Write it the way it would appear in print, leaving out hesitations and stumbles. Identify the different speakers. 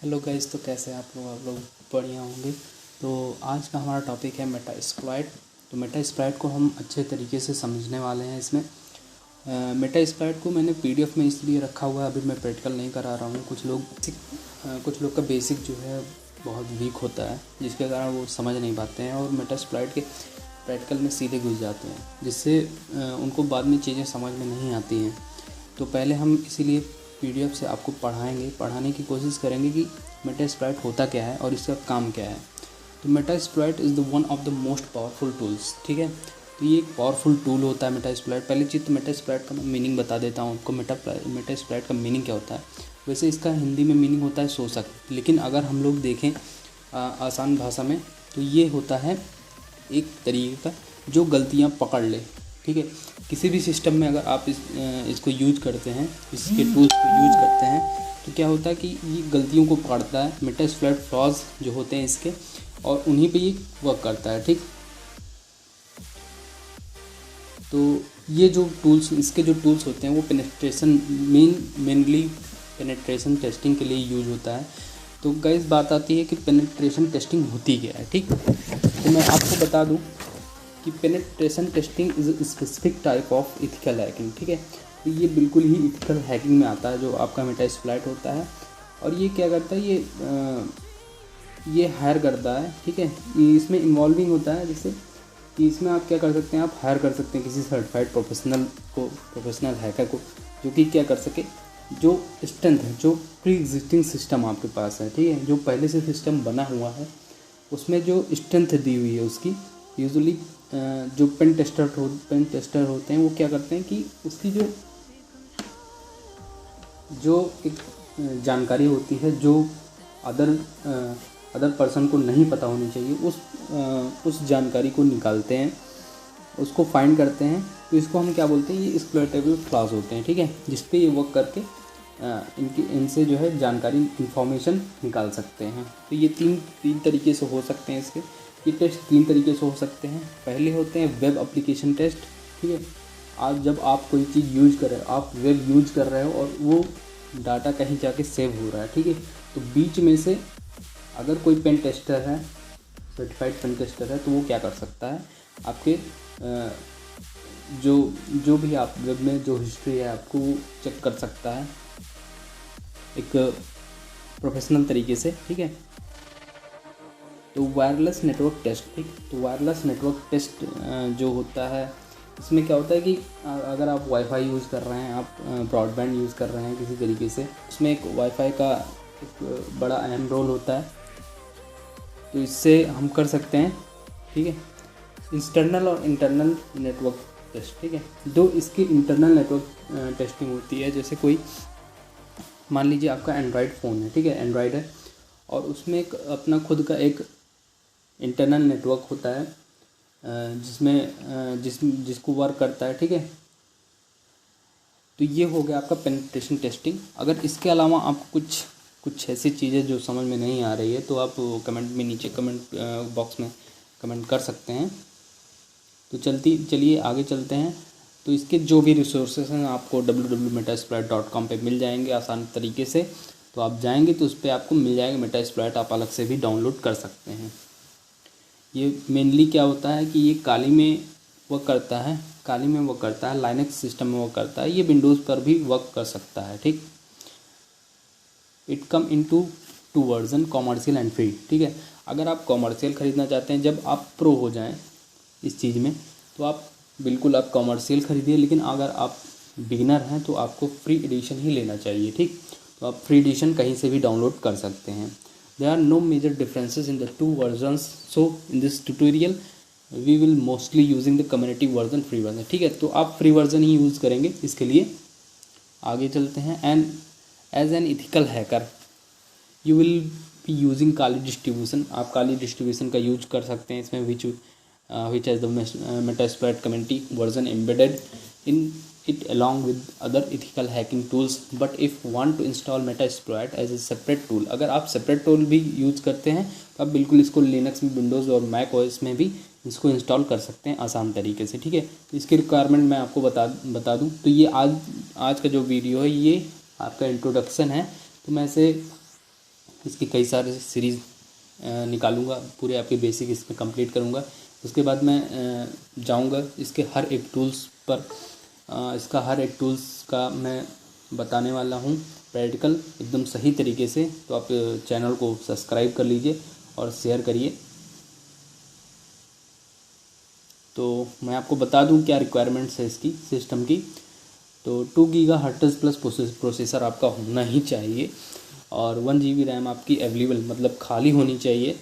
Speaker 1: Hello guys, तो कैसे हैं आप लोग बढ़िया होंगे। तो आज का हमारा टॉपिक है मेटास्प्लॉइट। तो मेटास्प्लॉइट को हम अच्छे तरीके से समझने वाले हैं। इसमें मेटास्प्लॉइट को मैंने पीडीएफ में इसलिए रखा हुआ है, अभी मैं प्रैक्टिकल नहीं करा रहा हूँ। कुछ लोग का बेसिक जो है बहुत वीक होता है, जिसके कारण वो समझ नहीं पाते हैं और मेटास्प्लॉइट के प्रैक्टिकल में सीधे घुस जाते हैं, जिससे उनको बाद में चीज़ें समझ में नहीं आती हैं। तो पहले हम इसीलिए पीडीएफ से आपको पढ़ाने की कोशिश करेंगे कि मेटास्प्लॉइट होता क्या है और इसका काम क्या है। तो Metasploit is the one of the most powerful tools. ठीक है, तो ये एक पावरफुल टूल होता है मेटास्प्लॉइट। पहले चीज़ तो मेटास्प्लॉइट का मैं मीनिंग बता देता हूँ आपको। मेटास्प्लॉइट का मीनिंग क्या होता है। वैसे इसका हिंदी में मीनिंग होता है शोषक, लेकिन अगर हम लोग देखें आसान भाषा में, तो ये होता है एक तरीके का जो गलतियाँ पकड़ ले। ठीक है, किसी भी सिस्टम में अगर आप इसको यूज करते हैं, इसके टूल्स को यूज करते हैं, तो क्या होता है कि ये गलतियों को पकड़ता है, मेटास्प्लॉइट फ्लॉज जो होते हैं इसके, और उन्हीं पे ये वर्क करता है। ठीक, तो ये जो टूल्स, इसके जो टूल्स होते हैं वो मेनली पेनिट्रेशन टेस्टिंग के लिए यूज होता है। तो गाइस बात आती है कि पेनिट्रेशन टेस्टिंग होती क्या है। ठीक, तो मैं आपको बता दूं कि penetration testing is a specific type of ethical hacking. ठीक है, तो ये बिल्कुल ही इथिकल हैकिंग में आता है जो आपका मेटास्प्लॉइट होता है। और ये क्या करता है, ये हायर करता है। ठीक है, ये इसमें इन्वॉल्विंग होता है, जैसे कि इसमें आप क्या कर सकते हैं, आप हायर कर सकते हैं किसी सर्टिफाइड प्रोफेशनल हैकर को, जो कि क्या कर सके, जो स्ट्रेंथ है, जो प्री एग्जिस्टिंग सिस्टम आपके पास है, ठीक है, जो पहले से सिस्टम बना हुआ है, उसमें जो स्ट्रेंथ दी हुई है उसकी, यूजुअली जो पेन टेस्टर होते हैं वो क्या करते हैं कि उसकी जो एक जानकारी होती है जो अदर पर्सन को नहीं पता होनी चाहिए, उस जानकारी को निकालते हैं, उसको फाइंड करते हैं। तो इसको हम क्या बोलते हैं, ये एक्सप्लॉइटेबल फ्लॉज होते हैं। ठीक है, जिस पे ये वर्क करके इनसे जो है जानकारी, इंफॉर्मेशन निकाल सकते हैं। तो ये तीन तरीके से हो सकते हैं इसके। ये टेस्ट तीन तरीके से हो सकते हैं। पहले होते हैं वेब एप्लीकेशन टेस्ट। ठीक है, आज जब आप कोई चीज़ यूज कर रहे हो, आप वेब यूज कर रहे हो और वो डाटा कहीं जाके सेव हो रहा है। ठीक है, तो बीच में से अगर कोई पेन टेस्टर है, सर्टिफाइड पेन टेस्टर है, तो वो क्या कर सकता है, आपके जो भी आप वेब में जो हिस्ट्री है आपको वो चेक कर सकता है एक प्रोफेशनल तरीके से। ठीक है, तो वायरलेस नेटवर्क टेस्ट। ठीक, तो वायरलेस नेटवर्क टेस्ट जो होता है, इसमें क्या होता है कि अगर आप वाईफाई यूज़ कर रहे हैं, आप ब्रॉडबैंड यूज़ कर रहे हैं किसी तरीके से, उसमें एक वाईफाई का एक बड़ा अहम रोल होता है। तो इससे हम कर सकते हैं, ठीक है, एक्सटर्नल और इंटरनल नेटवर्क टेस्ट। ठीक है, दो इसकी इंटरनल नेटवर्क टेस्टिंग होती है। जैसे कोई मान लीजिए आपका एंड्रॉयड फ़ोन है, ठीक है, एंड्रॉयड है, और उसमें एक अपना खुद का एक इंटरनल नेटवर्क होता है जिसको वर्क करता है। ठीक है, तो ये हो गया आपका पेनिट्रेशन टेस्टिंग। अगर इसके अलावा आपको कुछ ऐसी चीज़ें जो समझ में नहीं आ रही है, तो आप कमेंट में नीचे कमेंट बॉक्स में कमेंट कर सकते हैं। तो चलिए आगे चलते हैं। तो इसके जो भी रिसोर्सेज हैं आपको www.metasploit.com पे मिल जाएंगे आसान तरीके से। तो आप जाएंगे तो उस पर आपको मिल जाएगा मेटास्प्लॉइट, आप अलग से भी डाउनलोड कर सकते हैं। ये मेनली क्या होता है कि ये काली में वर्क करता है, लाइनक्स सिस्टम में वर्क करता है, ये विंडोज़ पर भी वर्क कर सकता है। ठीक, it come into two version, commercial and free. ठीक है, अगर आप कॉमर्शियल ख़रीदना चाहते हैं, जब आप प्रो हो जाएं इस चीज़ में, तो आप कॉमर्शियल ख़रीदिए, लेकिन अगर आप बिगिनर हैं तो आपको फ्री एडिशन ही लेना चाहिए। ठीक, तो आप फ्री एडिशन कहीं से भी डाउनलोड कर सकते हैं। There are no major differences in the two versions, so in this tutorial we will mostly using the community version, free version. ठीक है, तो आप फ्री वर्जन ही यूज़ करेंगे इसके लिए। आगे चलते हैं। And as an ethical hacker you will be using Kali distribution. आप काली डिस्ट्रीब्यूशन का यूज कर सकते हैं इसमें, which has the Metasploit community version embedded in it along with other ethical hacking tools. But if want to install Metasploit as a separate tool, अगर आप separate tool भी use करते हैं तो आप बिल्कुल इसको लिनक्स में, विंडोज़ और मैक ओएस में भी इसको इंस्टॉल कर सकते हैं आसान तरीके से। ठीक है, तो इसकी रिक्वायरमेंट मैं आपको बता दूं। तो ये आज का जो वीडियो है ये आपका इंट्रोडक्शन है। तो मैं इसे इसकी कई सारे सीरीज़ निकालूंगा, पूरे आपके बेसिक इसमें कंप्लीट करूंगा। उसके बाद मैं जाऊंगा इसके हर एक टूल्स पर, इसका हर एक टूल्स का मैं बताने वाला हूं प्रैक्टिकल एकदम सही तरीके से। तो आप चैनल को सब्सक्राइब कर लीजिए और शेयर करिए। तो मैं आपको बता दूं क्या रिक्वायरमेंट्स है इसकी सिस्टम की। तो 2 गीगाहर्ट्ज़ प्लस प्रोसेसर आपका होना ही चाहिए और 1 GB रैम आपकी अवेलेबल मतलब खाली होनी चाहिए।